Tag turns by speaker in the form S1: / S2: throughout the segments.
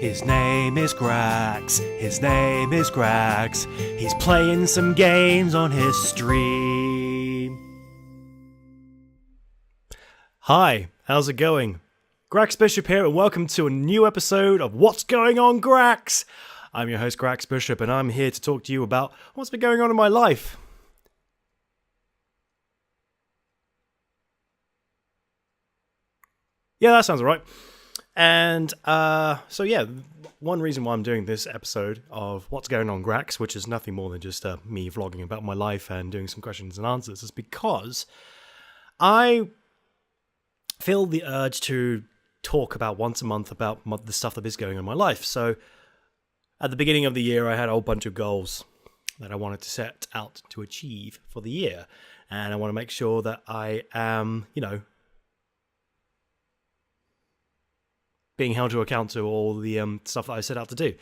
S1: His name is Grax. His name is Grax. He's playing some games on his stream. Hi, how's it going? Grax Bishop here, and welcome to a new episode of What's Going On, Grax? I'm your host, Grax Bishop, and I'm here to talk to you about what's been going on in my life. Yeah, that sounds right. And one reason why I'm doing this episode of What's Going On, Grax, which is nothing more than just me vlogging about my life and doing some questions and answers, is because I feel the urge to talk about once a month about the stuff that is going on in my life. So at the beginning of the year, I had a whole bunch of goals that I wanted to set out to achieve for the year. And I want to make sure that I am, being held to account to all the stuff that I set out to do.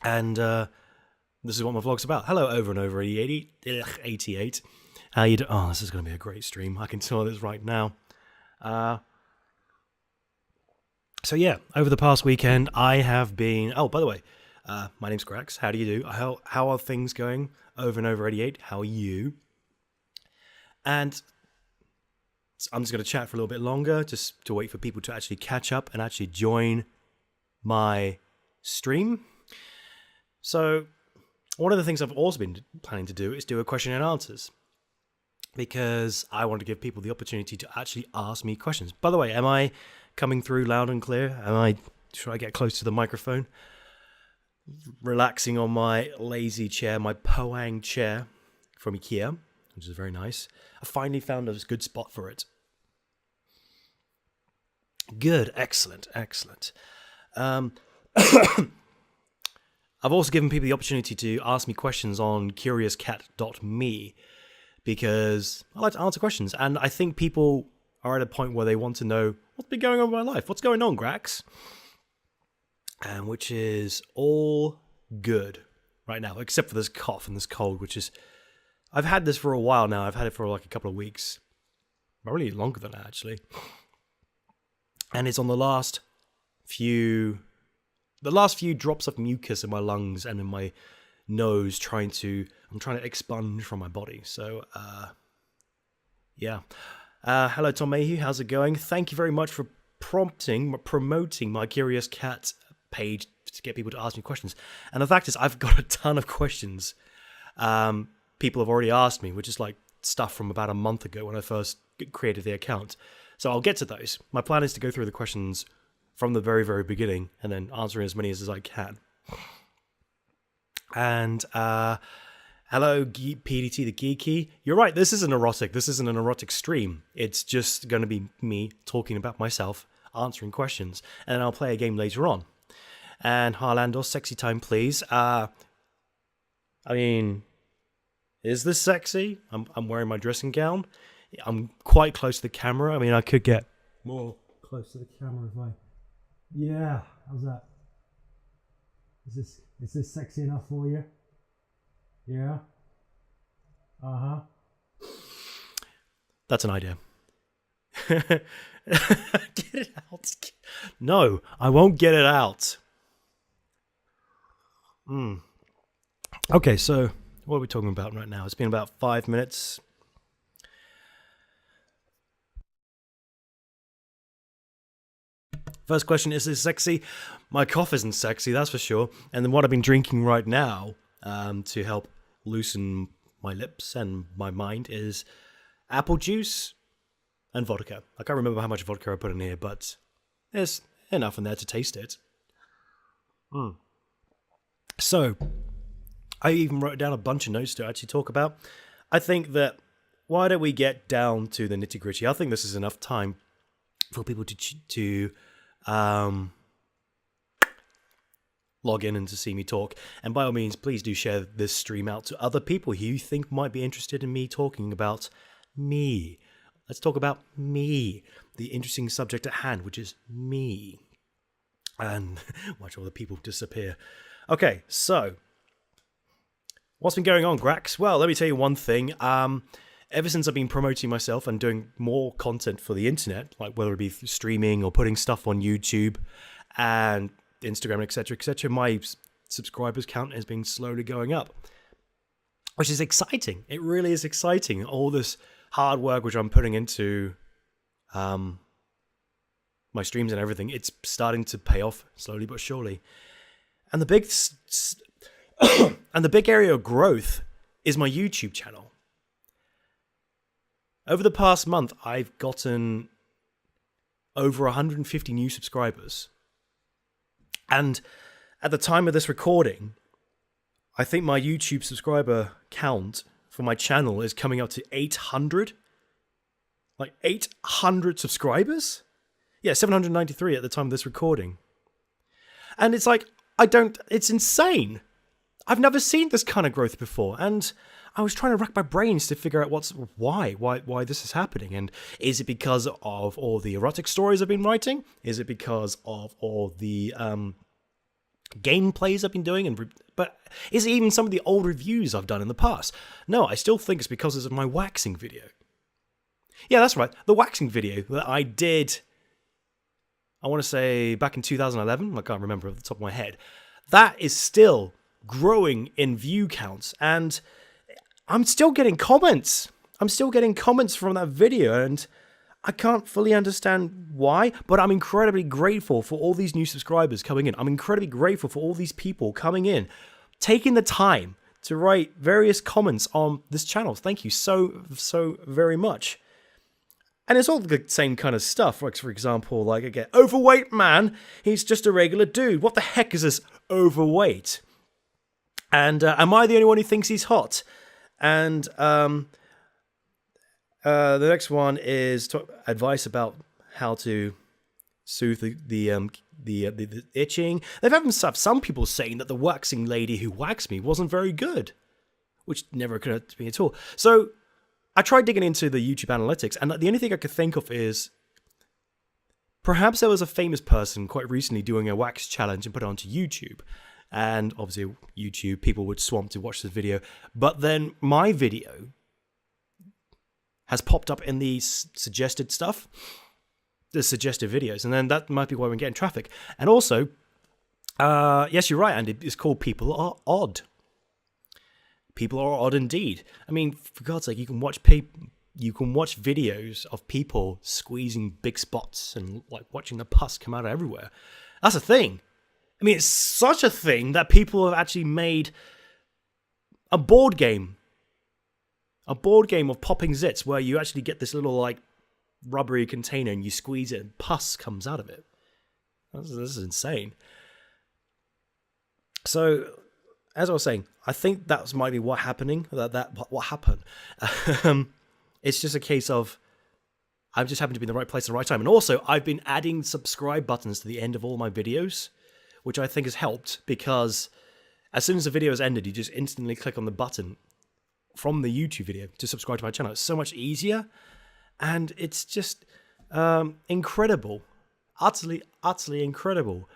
S1: And this is what my vlog's about. Hello, over and over 88. How you doing? Oh, this is going to be a great stream. I can tell this right now. So yeah, over the past weekend, I have been... Oh, by the way, my name's Grax. How do you do? How are things going? Over and over 88. How are you? And I'm just going to chat for a little bit longer, just to wait for people to actually catch up and actually join my stream. So one of the things I've also been planning to do is do a question and answers, because I want to give people the opportunity to actually ask me questions. By the way, am I coming through loud and clear? Should I get close to the microphone? Relaxing on my lazy chair, my Poang chair from IKEA, which is very nice. I finally found a good spot for it. Good, excellent. I've also given people the opportunity to ask me questions on curiouscat.me, because I like to answer questions, and I think people are at a point where they want to know what's been going on in my life. What's going on, Grax? And which is all good right now, except for this cough and this cold, which is... I've had this for a while now. I've had it for like a couple of weeks. Probably longer than that, actually. And it's on the last few drops of mucus in my lungs and in my nose, I'm trying to expunge from my body. So, yeah. Hello, Tom Mayhew. How's it going? Thank you very much for promoting my Curious Cat page to get people to ask me questions. And the fact is, I've got a ton of questions. People have already asked me, which is like stuff from about a month ago when I first created the account. So I'll get to those. My plan is to go through the questions from the very, very beginning and then answer as many as I can. And hello, PDT the Geeky. You're right, this isn't an erotic stream. It's just going to be me talking about myself, answering questions, and then I'll play a game later on. And Harlander, sexy time, please. Is this sexy? I'm wearing my dressing gown. I'm quite close to the camera. I mean, I could get more close to the camera if I... Yeah, how's that? Is this sexy enough for you? Yeah? Uh-huh. That's an idea. Get it out. No, I won't get it out. Okay, so... what are we talking about right now? It's been about 5 minutes. First question, is this sexy? My cough isn't sexy, that's for sure. And then what I've been drinking right now to help loosen my lips and my mind is apple juice and vodka. I can't remember how much vodka I put in here, but there's enough in there to taste it. So... I even wrote down a bunch of notes to actually talk about. I think that, why don't we get down to the nitty-gritty? I think this is enough time for people to log in and to see me talk. And by all means, please do share this stream out to other people who you think might be interested in me talking about me. Let's talk about me, the interesting subject at hand, which is me. And watch all the people disappear. Okay, so... what's been going on, Grax? Well, let me tell you one thing. ever since I've been promoting myself and doing more content for the internet, like whether it be streaming or putting stuff on YouTube and Instagram, etc., my subscribers count has been slowly going up, which is exciting. It really is exciting. All this hard work which I'm putting into my streams and everything, it's starting to pay off slowly but surely. And the big area of growth is my YouTube channel. Over the past month, I've gotten over 150 new subscribers. And at the time of this recording, I think my YouTube subscriber count for my channel is coming up to 800. Like 800 subscribers? Yeah, 793 at the time of this recording. And it's like, it's insane. I've never seen this kind of growth before. And I was trying to rack my brains to figure out why this is happening. And is it because of all the erotic stories I've been writing? Is it because of all the gameplays I've been doing? But is it even some of the old reviews I've done in the past? No, I still think it's because of my waxing video. Yeah, that's right. The waxing video that I did, I want to say back in 2011. I can't remember off the top of my head. That is still growing in view counts. And I'm still getting comments. I'm still getting comments from that video. And I can't fully understand why. But I'm incredibly grateful for all these new subscribers coming in. I'm incredibly grateful for all these people coming in, taking the time to write various comments on this channel. Thank you so very much. And it's all the same kind of stuff. Like, for example, like, again, overweight man, he's just a regular dude. What the heck is this overweight? And am I the only one who thinks he's hot? And the next one is advice about how to soothe the itching. They've even some people saying that the waxing lady who waxed me wasn't very good, which never occurred to me at all. So I tried digging into the YouTube analytics, and the only thing I could think of is perhaps there was a famous person quite recently doing a wax challenge and put it onto YouTube. And obviously, YouTube, people would swamp to watch this video. But then my video has popped up in the suggested stuff, the suggested videos. And then that might be why we're getting traffic. And also, yes, you're right, Andy, it's called People Are Odd. People are odd indeed. I mean, for God's sake, you can watch videos of people squeezing big spots and like watching the pus come out of everywhere. That's a thing. I mean, it's such a thing that people have actually made a board game of popping zits, where you actually get this little like rubbery container and you squeeze it and pus comes out of it. This is insane. So, as I was saying, I think that might be what happened. It's just a case of I've just happened to be in the right place at the right time. And also, I've been adding subscribe buttons to the end of all my videos, which I think has helped, because as soon as the video has ended, you just instantly click on the button from the YouTube video to subscribe to my channel. It's so much easier, and it's just incredible. Utterly incredible.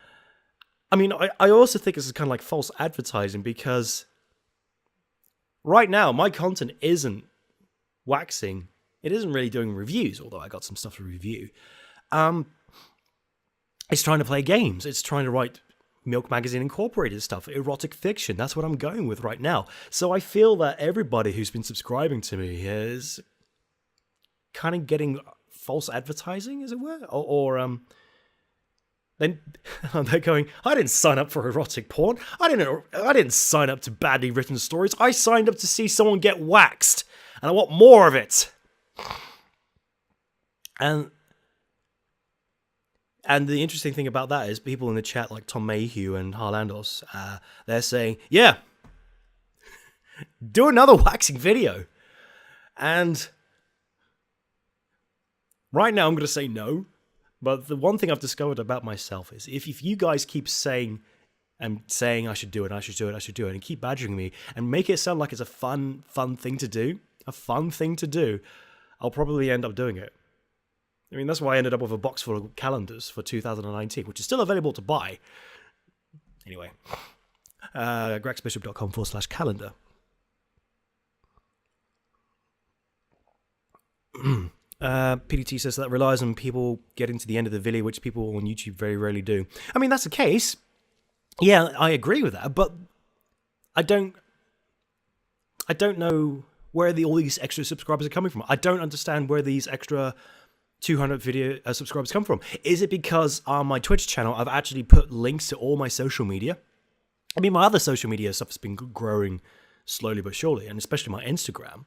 S1: I mean, I also think this is kind of like false advertising, because right now my content isn't waxing. It isn't really doing reviews, although I got some stuff to review. It's trying to play games. It's trying to write Milk Magazine Incorporated stuff, erotic fiction. That's what I'm going with right now. So I feel that everybody who's been subscribing to me is kind of getting false advertising, as it were, or then they're going, I didn't sign up for erotic porn. I didn't sign up to badly written stories. I signed up to see someone get waxed, and I want more of it. And the interesting thing about that is people in the chat, like Tom Mayhew and Harlandos, they're saying, yeah, do another waxing video. And right now I'm going to say no. But the one thing I've discovered about myself is if you guys keep saying I should do it, and keep badgering me and make it sound like it's a fun thing to do, I'll probably end up doing it. I mean, that's why I ended up with a box full of calendars for 2019, which is still available to buy. Anyway, graxbishop.com/calendar. PDT says that relies on people getting to the end of the video, which people on YouTube very rarely do. I mean, that's the case. Yeah, I agree with that, but I don't know where all these extra subscribers are coming from. I don't understand where these extra 200 video subscribers come from. Is it because on my Twitch channel I've actually put links to all my social media? I mean, my other social media stuff has been growing slowly but surely, and especially my Instagram.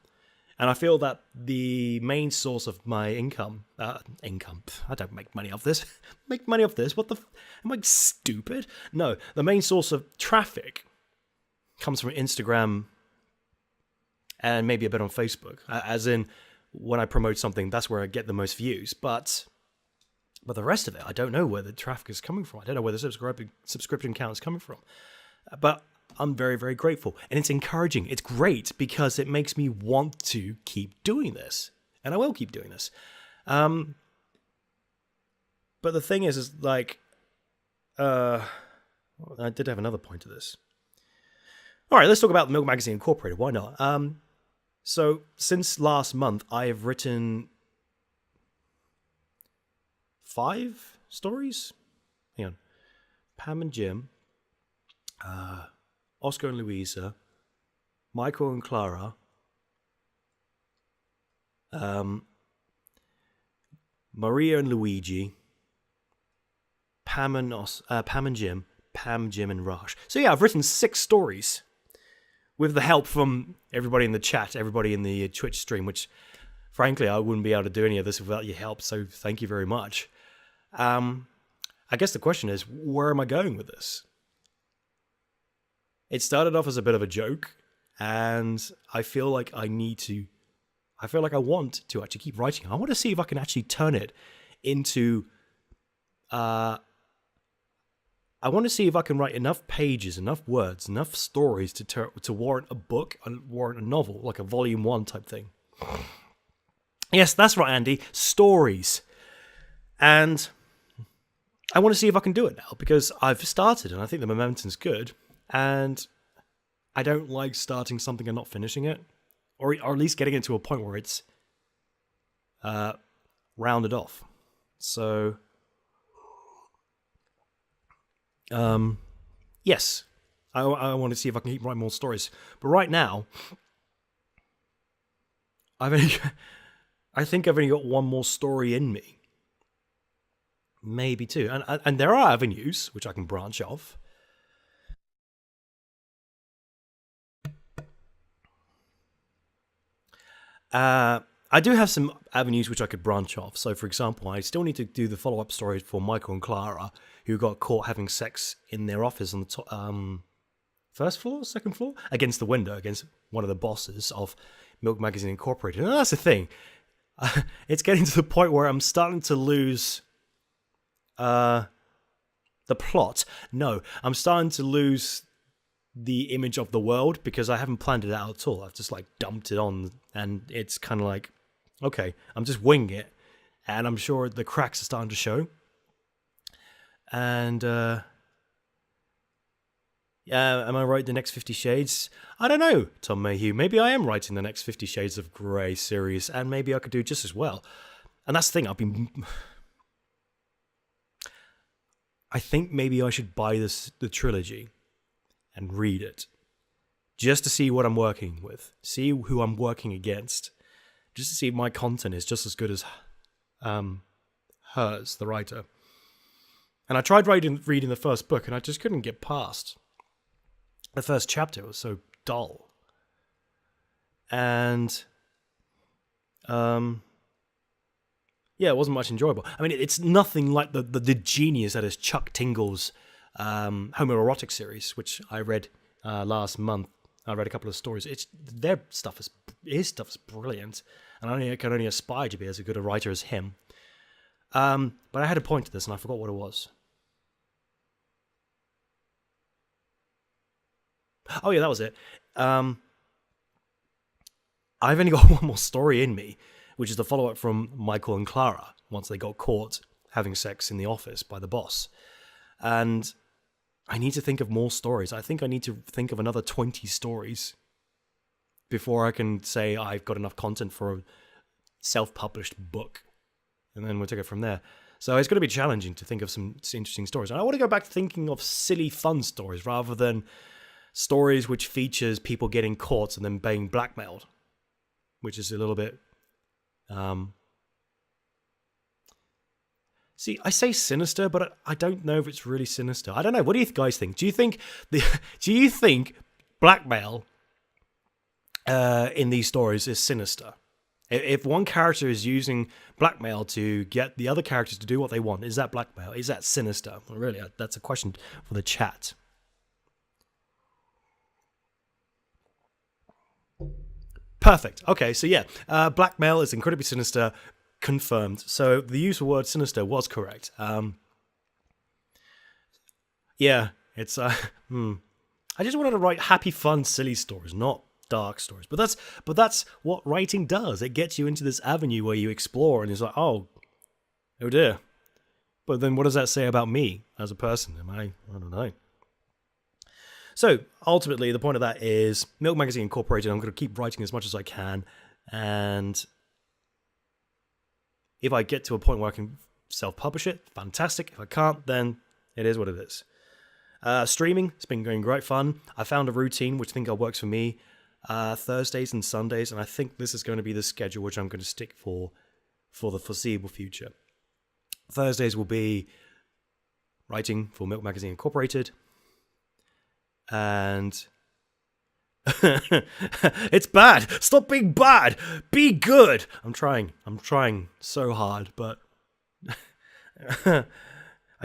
S1: And I feel that the main source of my income, I don't make money off this. Make money off this? What the? Am I stupid? No, the main source of traffic comes from Instagram and maybe a bit on Facebook. As in, when I promote something, that's where I get the most views. But the rest of it, I don't know where the traffic is coming from. I don't know where the subscription count is coming from. But I'm very, very grateful. And it's encouraging. It's great because it makes me want to keep doing this. And I will keep doing this. But the thing is like, I did have another point to this. All right, let's talk about Milk Magazine Incorporated. Why not? So since last month, I have written 5 stories. Hang on. Pam and Jim, Oscar and Louisa, Michael and Clara, Maria and Luigi, Pam and Jim, Pam, Jim, and Raj. So yeah, I've written 6 stories with the help from everybody in the chat, everybody in the Twitch stream, which frankly I wouldn't be able to do any of this without your help. So thank you very much. I guess the question is, where am I going with this? It started off as a bit of a joke, and I feel like I want to actually keep writing. I want to see if I can actually turn it into, I want to see if I can write enough pages, enough words, enough stories to warrant a book, warrant a novel, like a volume 1 type thing. Yes, that's right, Andy. Stories. And I want to see if I can do it now, because I've started, and I think the momentum's good. And I don't like starting something and not finishing it, or at least getting it to a point where it's rounded off. So, yes, I want to see if I can keep writing more stories. But right now, I think I've only got 1 more story in me, maybe 2, and there are avenues which I can branch off. I do have some avenues which I could branch off. So, for example, I still need to do the follow-up story for Michael and Clara, who got caught having sex in their office on the top, first floor, second floor, against the window, against one of the bosses of Milk Magazine Incorporated. And that's the thing. It's getting to the point where I'm starting to lose the plot. No, I'm starting to lose the image of the world, because I haven't planned it out at all. I've just like dumped it on, and it's kind of like, okay, I'm just winging it, and I'm sure the cracks are starting to show. And am I writing the next 50 Shades? I don't know, Tom Mayhew. Maybe I am writing the next 50 Shades of Grey series, and maybe I could do just as well. And that's the thing. I think maybe I should buy the trilogy and read it, just to see what I'm working with, see who I'm working against, just to see if my content is just as good as hers, the writer. And I tried reading the first book, and I just couldn't get past the first chapter. It was so dull. And yeah, it wasn't much enjoyable. I mean, it's nothing like the genius that is Chuck Tingle's homoerotic series, which I read last month. I read a couple of stories. His stuff is brilliant, and I can only aspire to be as good a writer as him. But I had a point to this, and I forgot what it was. Oh yeah, that was it. I've only got 1 more story in me, which is the follow-up from Michael and Clara once they got caught having sex in the office by the boss. And I need to think of more stories. I think I need to think of another 20 stories before I can say I've got enough content for self-published book, and then we'll take it from there. So it's going to be challenging to think of some interesting stories. And I want to go back to thinking of silly, fun stories rather than stories which features people getting caught and then being blackmailed, which is a little bit... See, I say sinister, but I don't know if it's really sinister. I don't know. What do you guys think? Do you think blackmail in these stories is sinister? If one character is using blackmail to get the other characters to do what they want, is that blackmail? Is that sinister? Well, really, that's a question for the chat. Perfect. Okay, so yeah, blackmail is incredibly sinister. Confirmed. So the use of the word sinister was correct. Yeah, it's I just wanted to write happy, fun, silly stories, not dark stories. But that's what writing does. It gets you into this avenue where you explore, and it's like, oh dear. But then, what does that say about me as a person? I don't know. So ultimately, the point of that is Milk Magazine Incorporated. I'm going to keep writing as much as I can, and if I get to a point where I can self-publish it, fantastic. If I can't, then it is what it is. Streaming, it's been going great fun. I found a routine which I think works for me. Thursdays and Sundays, and I think this is going to be the schedule which I'm going to stick for the foreseeable future. Thursdays will be writing for Milk Magazine Incorporated, and it's bad. Stop being bad. Be good. I'm trying so hard, but I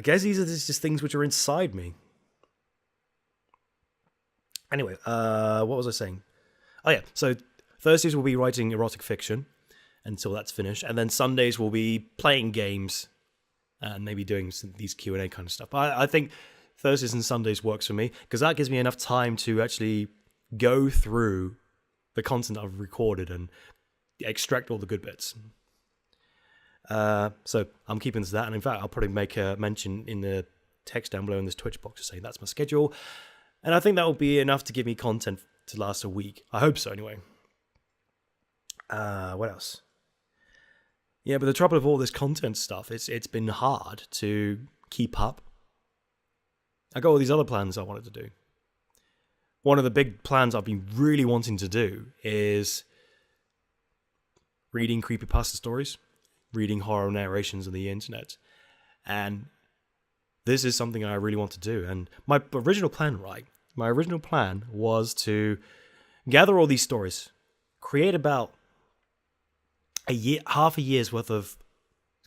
S1: guess these are just things which are inside me. Anyway, what was I saying? Oh yeah, so Thursdays will be writing erotic fiction until that's finished, and then Sundays will be playing games and maybe doing these Q&A kind of stuff. But I think Thursdays and Sundays works for me because that gives me enough time to actually go through the content I've recorded and extract all the good bits. So I'm keeping to that, and in fact, I'll probably make a mention in the text down below in this Twitch box to say that's my schedule, and I think that will be enough to give me content to last a week. I hope so, anyway. What else? Yeah, but the trouble of all this content stuff, it's been hard to keep up. I got all these other plans I wanted to do. One of the big plans I've been really wanting to do is reading creepypasta stories, reading horror narrations on the internet. And this is something I really want to do. And my original plan was to gather all these stories, create about half a year's worth of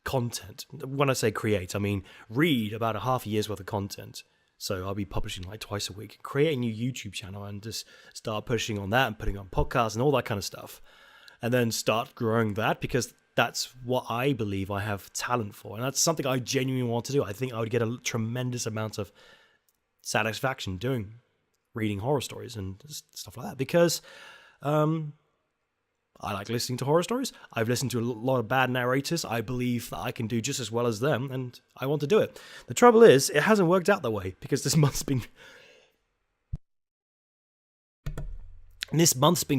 S1: content. When I say create, I mean read about a half a year's worth of content. So I'll be publishing like twice a week, create a new YouTube channel and just start pushing on that and putting on podcasts and all that kind of stuff. And then start growing that because that's what I believe I have talent for. And that's something I genuinely want to do. I think I would get a tremendous amount of satisfaction reading horror stories and stuff like that because I like listening to horror stories. I've listened to a lot of bad narrators. I believe that I can do just as well as them, and I want to do it. The trouble is, it hasn't worked out that way, because this month's been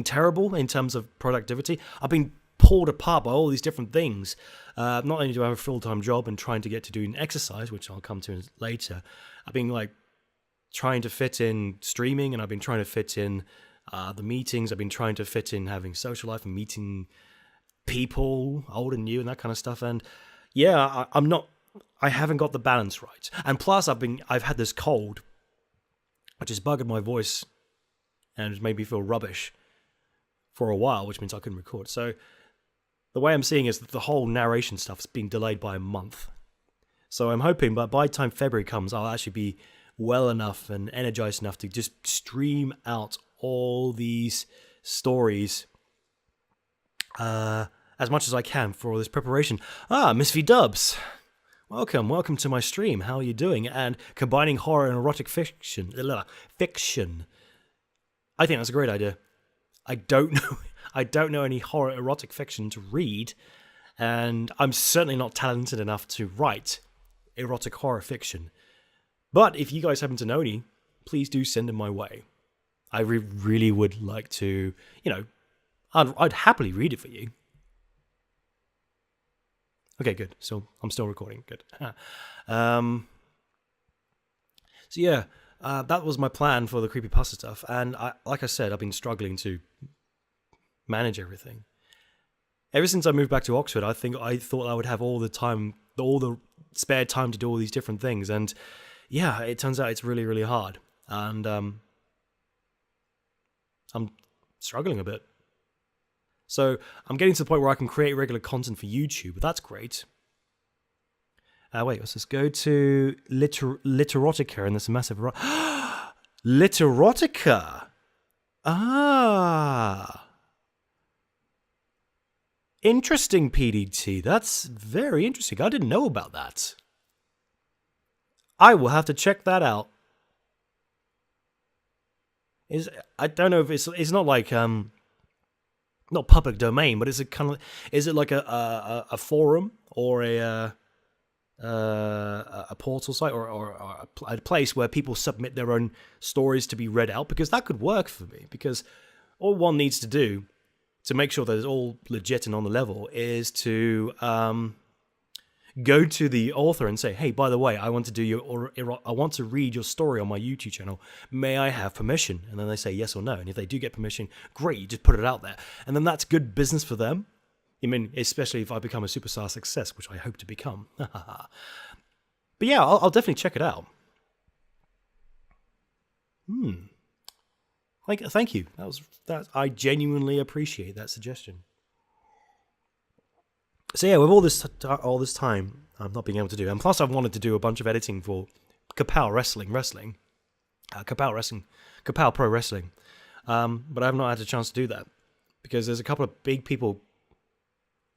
S1: terrible in terms of productivity. I've been pulled apart by all these different things. Not only do I have a full-time job and trying to get to doing exercise, which I'll come to later, I've been trying to fit in streaming, and I've been trying to fit in the meetings. I've been trying to fit in having social life and meeting people, old and new, and that kind of stuff. And yeah, I haven't got the balance right. And plus, I've had this cold, which has buggered my voice and has made me feel rubbish for a while, which means I couldn't record. So the way I'm seeing is that the whole narration stuff's been delayed by a month. So I'm hoping that by the time February comes, I'll actually be well enough and energized enough to just stream out all these stories as much as I can for all this preparation. Miss V Dubs, welcome to my stream. How are you doing? And combining horror and erotic fiction. I think that's a great idea. I don't know any horror erotic fiction to read, and I'm certainly not talented enough to write erotic horror fiction. But if you guys happen to know any, please do send them my way. I really would like to, I'd happily read it for you. Okay, good. So I'm still recording. Good. um, so yeah, that was my plan for the creepypasta stuff. And like I said, I've been struggling to manage everything. Ever since I moved back to Oxford, I thought I would have all the spare time to do all these different things. And yeah, it turns out it's really, really hard. And I'm struggling a bit. So I'm getting to the point where I can create regular content for YouTube. That's great. Wait, let's just go to Literotica, and there's a massive... Literotica! Ah! Interesting, PDT. That's very interesting. I didn't know about that. I will have to check that out. I don't know if it's not like not public domain, but is it like a forum or a portal site or a place where people submit their own stories to be read out? Because that could work for me, because all one needs to do to make sure that it's all legit and on the level is to go to the author and say, hey, by the way, I want to read your story on my YouTube channel. May I have permission? And then they say yes or no. And if they do get permission, great, you just put it out there. And then that's good business for them. I mean, especially if I become a superstar success, which I hope to become. But yeah, I'll definitely check it out. Thank you. I genuinely appreciate that suggestion. So yeah, with all this time I'm not being able to do, and plus I've wanted to do a bunch of editing for Kapow Kapow Pro Wrestling, but I have not had a chance to do that because there's a couple of big people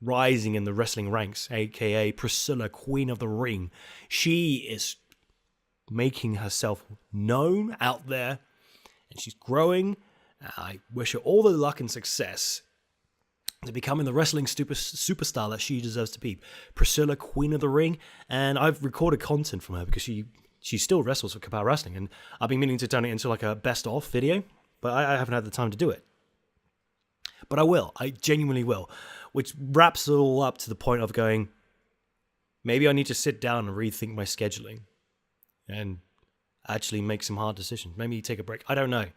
S1: rising in the wrestling ranks, aka Priscilla, Queen of the Ring. She is making herself known out there, and she's growing. I wish her all the luck and success to becoming the wrestling superstar that she deserves to be. Priscilla, Queen of the Ring. And I've recorded content from her because she still wrestles for Kapow Wrestling, and I've been meaning to turn it into like a best of video, but I haven't had the time to do it. But I will. I genuinely will. Which wraps it all up to the point of going, maybe I need to sit down and rethink my scheduling and actually make some hard decisions. Maybe take a break. I don't know.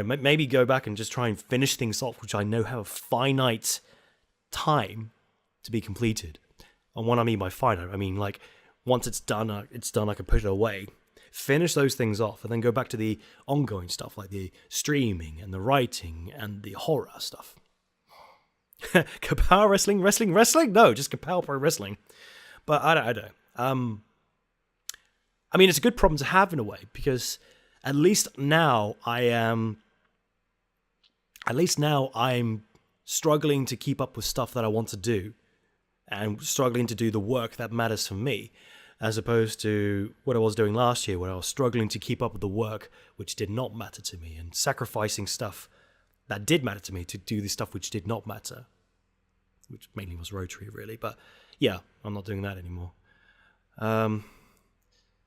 S1: Maybe go back and just try and finish things off, which I know have a finite time to be completed. And what I mean by finite, I mean like once it's done, I can put it away. Finish those things off and then go back to the ongoing stuff like the streaming and the writing and the horror stuff. Kapow Wrestling? No, just Kapow Pro Wrestling. But I don't know. I mean, it's a good problem to have in a way, because at least now I'm struggling to keep up with stuff that I want to do and struggling to do the work that matters for me, as opposed to what I was doing last year, where I was struggling to keep up with the work which did not matter to me and sacrificing stuff that did matter to me to do the stuff which did not matter, which mainly was Rotary, really. But yeah, I'm not doing that anymore.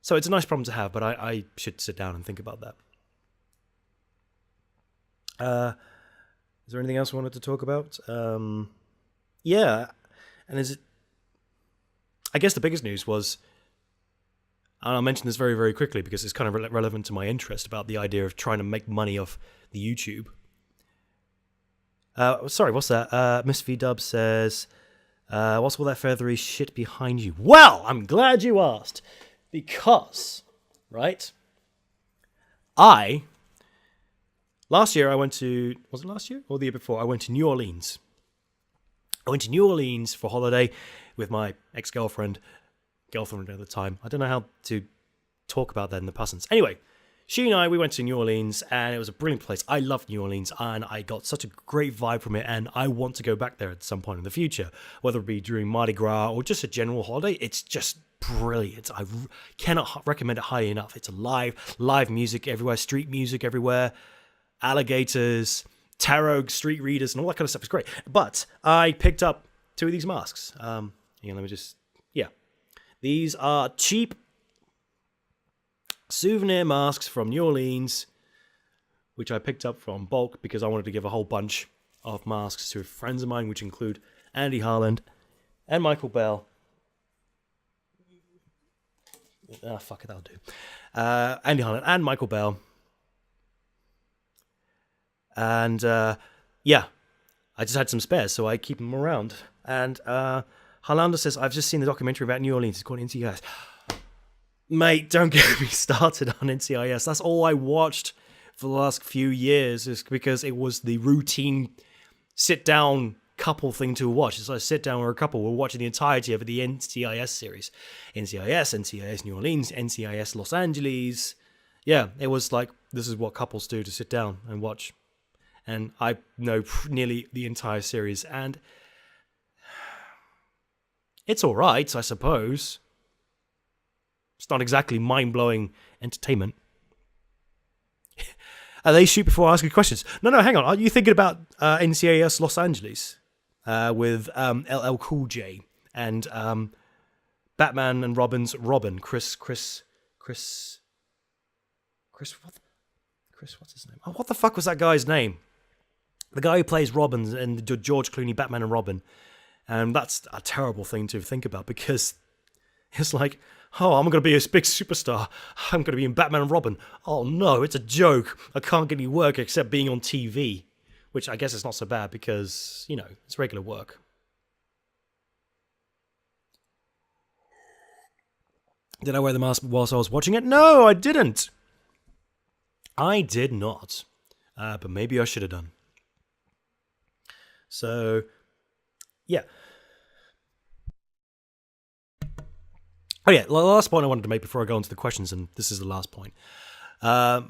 S1: So it's a nice problem to have, but I should sit down and think about that. Is there anything else I wanted to talk about? Yeah, and I guess the biggest news was, and I'll mention this very, very quickly because it's kind of relevant to my interest about the idea of trying to make money off the YouTube. Sorry, what's that? Miss V-Dub says, what's all that feathery shit behind you? Well, I'm glad you asked. Because, right, last year I went to, was it last year or the year before? I went to New Orleans. I went to New Orleans for holiday with my girlfriend at the time. I don't know how to talk about that in the past tense. Anyway, she and we went to New Orleans, and it was a brilliant place. I love New Orleans, and I got such a great vibe from it, and I want to go back there at some point in the future, whether it be during Mardi Gras or just a general holiday. It's just brilliant. I cannot recommend it highly enough. It's live music everywhere, street music everywhere, alligators, tarot street readers, and all that kind of stuff. It's great. But I picked up 2 of these masks. These are cheap souvenir masks from New Orleans, which I picked up from bulk because I wanted to give a whole bunch of masks to friends of mine, which include Andy Harland, and Michael Bell. Ah, fuck it, that'll do. Andy Harland and Michael Bell. And yeah, I just had some spares, so I keep them around. And Harlander says, I've just seen the documentary about New Orleans. It's called NCIS. Mate, don't get me started on NCIS. That's all I watched for the last few years, is because it was the routine sit-down couple thing to watch. So I sit down with a couple, we're watching the entirety of the NCIS series. NCIS New Orleans, NCIS Los Angeles. Yeah, it was like, this is what couples do to sit down and watch. And I know nearly the entire series, and it's all right, I suppose. It's not exactly mind-blowing entertainment. They shoot before asking questions. No, hang on. Are you thinking about NCIS Los Angeles with LL Cool J and Batman and Robin's Robin? Chris, what's his name? Oh, what the fuck was that guy's name? The guy who plays Robin in the George Clooney Batman and Robin. And that's a terrible thing to think about, because it's like, oh, I'm going to be a big superstar. I'm going to be in Batman and Robin. Oh no, it's a joke. I can't get any work except being on TV. Which I guess is not so bad because, you know, it's regular work. Did I wear the mask whilst I was watching it? No, I didn't. I did not. But maybe I should have done. So, yeah. Oh yeah, the last point I wanted to make before I go on to the questions, and this is the last point. I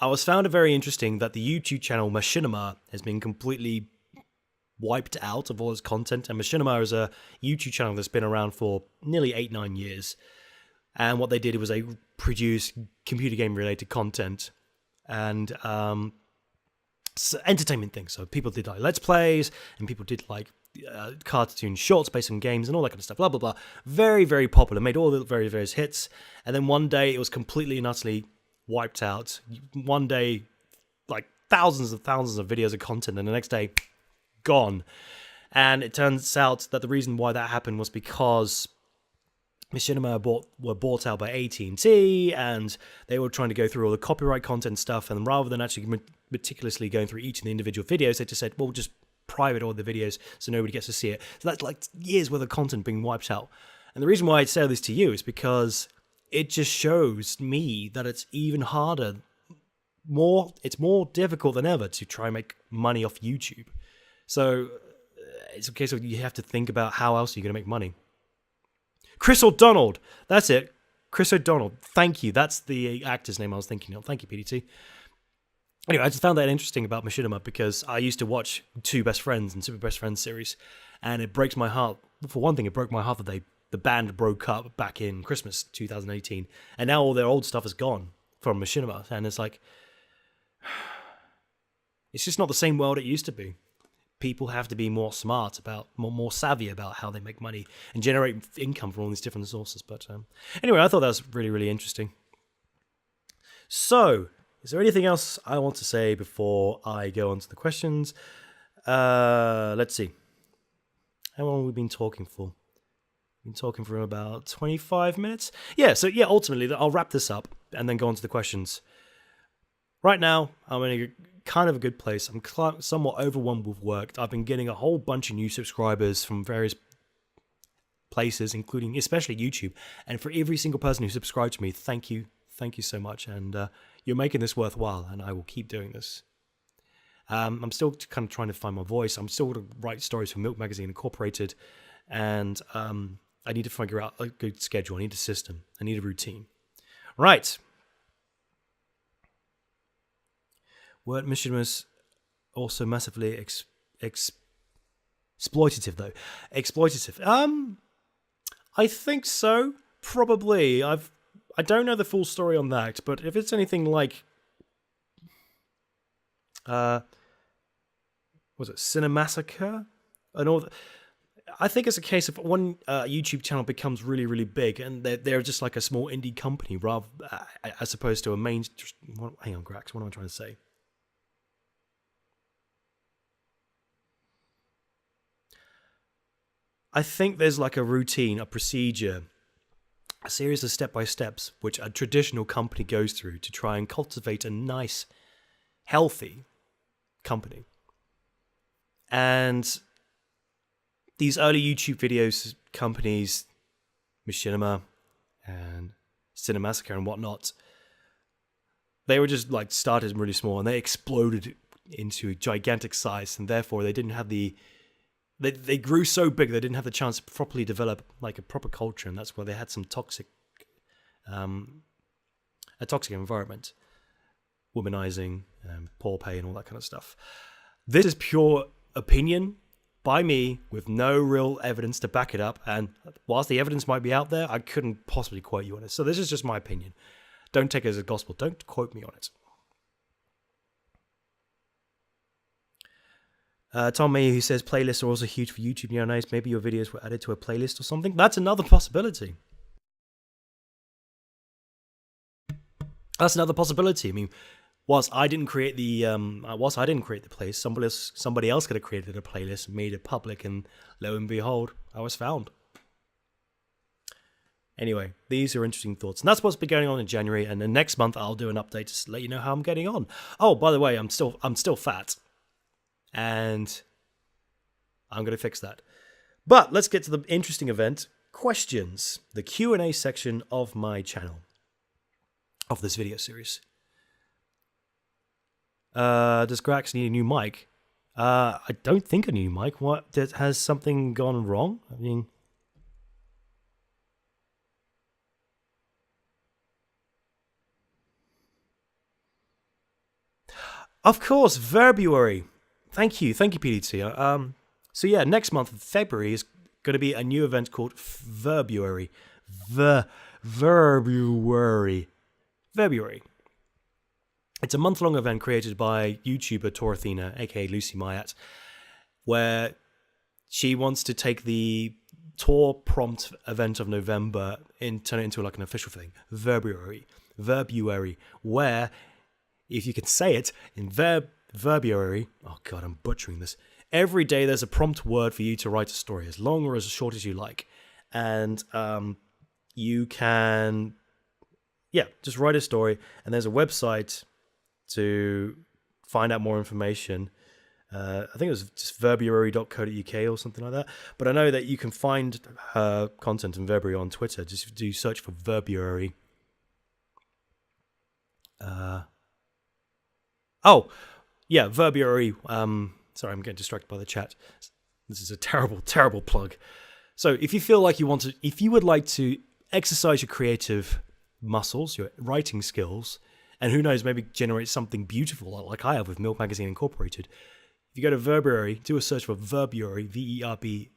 S1: was found it very interesting that the YouTube channel Machinima has been completely wiped out of all its content. And Machinima is a YouTube channel that's been around for nearly 8-9 years. And what they did was they produced computer game related content and entertainment things. So people did like Let's Plays, and people did like cartoon shorts based on games and all that kind of stuff, blah, blah, blah. Very, very popular, made all the various hits. And then one day it was completely and utterly wiped out. One day, like thousands of videos of content, and the next day, gone. And it turns out that the reason why that happened was because Machinima were bought out by AT&T, and they were trying to go through all the copyright content stuff, and rather than actually meticulously going through each of the individual videos, they just said, well, just private all the videos so nobody gets to see it. So that's like years worth of content being wiped out. And the reason why I say this to you is because it just shows me that it's even harder, it's more difficult than ever to try and make money off YouTube. So it's a case of you have to think about how else are you going to make money. Chris O'Donnell, that's it. Chris O'Donnell, thank you. That's the actor's name I was thinking of. Thank you, PDT. Anyway, I just found that interesting about Machinima because I used to watch Two Best Friends and Super Best Friends series, and it breaks my heart. For one thing, it broke my heart that the band broke up back in Christmas 2018, and now all their old stuff is gone from Machinima, and it's like, it's just not the same world it used to be. People have to be more smart about, more savvy about how they make money and generate income from all these different sources. But anyway, I thought that was really, really interesting. So, is there anything else I want to say before I go on to the questions? Let's see. How long have we been talking for? We've been talking for about 25 minutes. Yeah, so yeah, ultimately, I'll wrap this up and then go on to the questions. Right now, I'm in a kind of a good place. I'm somewhat overwhelmed with work. I've been getting a whole bunch of new subscribers from various places, including especially YouTube. And for every single person who subscribed to me, thank you. Thank you so much. And you're making this worthwhile, and I will keep doing this. I'm still kind of trying to find my voice. I'm still going to write stories for Milk Magazine Incorporated, and I need to figure out a good schedule. I need a system. I need a routine. Right. Weren't Machinimas also massively exploitative, though? Exploitative. I think so. Probably. I don't know the full story on that, but if it's anything like, was it Cinemassacre? And all. I think it's a case of one YouTube channel becomes really, really big, and they're just like a small indie company, rather as opposed to a main. Hang on, Grax. What am I trying to say? I think there's like a routine, a procedure, a series of step-by-steps which a traditional company goes through to try and cultivate a nice, healthy company. And these early YouTube videos companies, Machinima and Cinemassacre and whatnot, they were just like started really small and they exploded into gigantic size, and therefore they didn't have they grew so big they didn't have the chance to properly develop like a proper culture, and that's why they had some a toxic environment, womanizing, poor pay and all that kind of stuff. This is pure opinion by me with no real evidence to back it up, and whilst the evidence might be out there, I couldn't possibly quote you on it. So this is just my opinion. Don't take it as a gospel. Don't quote me on it. Tom May, who says playlists are also huge for YouTube nowadays. Maybe your videos were added to a playlist or something. That's another possibility. That's another possibility. I mean, whilst I didn't create the playlist, somebody else could have created a playlist and made it public, and lo and behold, I was found. Anyway, these are interesting thoughts, and that's what's been going on in January. And then next month, I'll do an update to let you know how I'm getting on. Oh, by the way, I'm still fat. And I'm going to fix that. But let's get to the interesting event, questions, the Q&A section of my channel, of this video series. Does Grax need a new mic? I don't think I need a new mic. What? Has something gone wrong? I mean... Of course, February. Thank you, PDT. So yeah, next month, February, is going to be a new event called February. February. It's a month-long event created by YouTuber Torathena, aka Lucy Myatt, where she wants to take the Tor prompt event of November and turn it into like an official thing. February, where, if you can say it, in February, oh god, I'm butchering this. Every day there's a prompt word for you to write a story, as long or as short as you like. And you can, just write a story. And there's a website to find out more information. I think it was just february.co.uk or something like that. But I know that you can find her content in February on Twitter. Just do search for February. February. Sorry, I'm getting distracted by the chat. This is a terrible, terrible plug. So if you feel like if you would like to exercise your creative muscles, your writing skills, and who knows, maybe generate something beautiful like I have with Milk Magazine Incorporated, if you go to February, do a search for February, Verbury,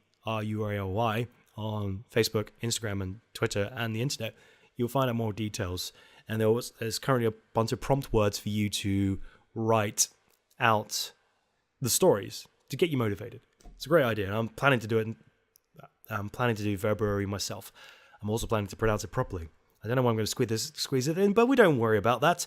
S1: on Facebook, Instagram, and Twitter, and the internet, you'll find out more details. And there's currently a bunch of prompt words for you to write out the stories to get you motivated. It's a great idea, and I'm planning to do it. I'm planning to do February myself. I'm also planning to pronounce it properly. I don't know when I'm going to squeeze it in, but we don't worry about that.